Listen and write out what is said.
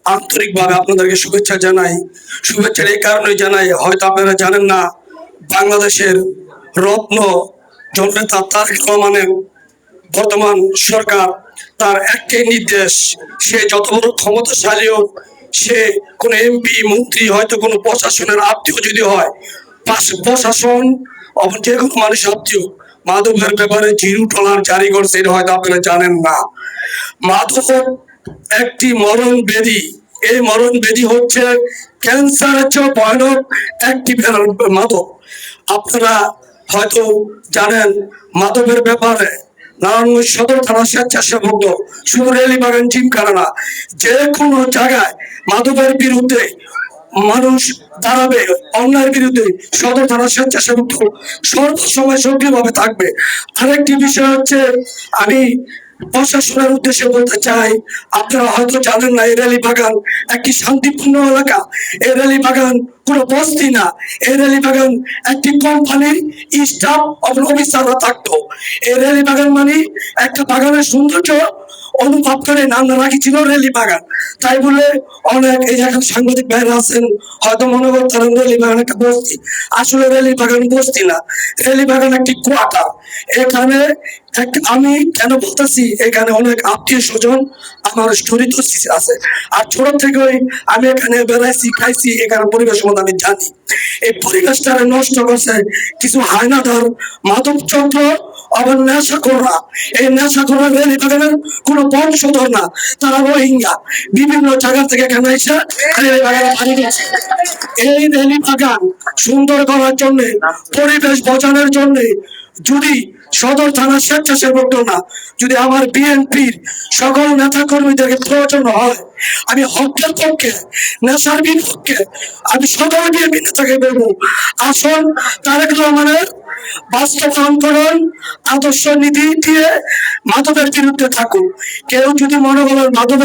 আন্তরিকভাবে আপনাদেরকে শুভেচ্ছা জানাই। শুভেচ্ছা এই কারণে জানাই, হয়তো আপনারা জানেন না, বাংলাদেশের রত্ন জননেতা তারেক রহমানের বর্তমান সরকার, তার একটাই নির্দেশ, সে যত বড় ক্ষমতাশালী হোক, সে কোনো এমপি মন্ত্রী হয়তো কোনো প্রশাসনের আত্মীয় যদি হয়, প্রশাসন যে কোনো মানুষ আত্মীয়, মাদকের ব্যাপারে জিরো টলার জারি করছে, এটা হয়তো আপনারা জানেন না। মাদক একটি মরণ ব্যাধি। এই মরণ ব্যাধি হচ্ছে ক্যান্সারের চেয়ে ভয়ানক একটি মাদক। আপনারা হয়তো জানেন মাদকের ব্যাপারে নারায়ণগঞ্জ সদর থানা স্বেচ্ছাসেবক শুধু রেলিবাগান জিমখানা না, যে কোনো জায়গায় মাদকের বিরুদ্ধে মানুষ দাঁড়াবে, অন্যায়ের বিরুদ্ধে সদর থানা স্বেচ্ছাসেবক সর্বসময় সক্রিয়ভাবে থাকবে। আরেকটি বিষয় হচ্ছে, আমি প্রশাসনের উদ্দেশ্যে বলতে চাই, আপনারা হয়তো জানেন না, এই রেলি বাগান একটি শান্তিপূর্ণ এলাকা। এই রেলি বাগান কোনো বস্তি না। এই রেলি বাগান একটি কোম্পানির স্টাফ অফিসাররা থাকতো। এই রেলি বাগান মানে একটা বাগানের সৌন্দর্য অনুভব করে নাম রাখি রেলি বাগান। তাই বলে অনেক এই এখন সাংবাদিক ভাইরা আছেন, হয়তো মনে করতেন রেলি বাগান একটা বস্তি। আসলে রেলি বাগান বস্তি না, রেলি বাগান একটি কোয়ার্টার। এখানে আমি কেন বলতেছি, এখানে অনেক আত্মীয় স্বজন আমার জড়িত আছে। আর ছোট থেকেই আমি এখানে বেড়াইছি, খাইছি, এখানে পরিবেশ মতো আমি জানি। এই পরিবেশটা নষ্ট করছে কিছু হায়নাদার, মাদক চক্র, আবার নেশাখোররা। এই নেশাখোররা রেলি বাগানের কোনো বংশধর না, তারা রোহিঙ্গা, বিভিন্ন জায়গা থেকে এখানে এসে রেলি বাগানে পানি দিচ্ছে। এই রেলি বাগান সুন্দর করার জন্য, পরিবেশ বজানোর জন্য, যদি সদর থানা স্বেচ্ছাসেবক না, যদি আমার বিএনপির সকল নেতা কর্মীদেরকে প্রয়োজন হয়, আমি হকের পক্ষে, নেশার বিপক্ষে, আমি সকল বিএনপি নেতাকে বলবো, আসুন তারেক রহমানের বাস্তবায়ন করুন, আদর্শ নীতি দিয়ে মাদকের বিরুদ্ধে থাকুন। কেউ যদি মনে করেন মাদক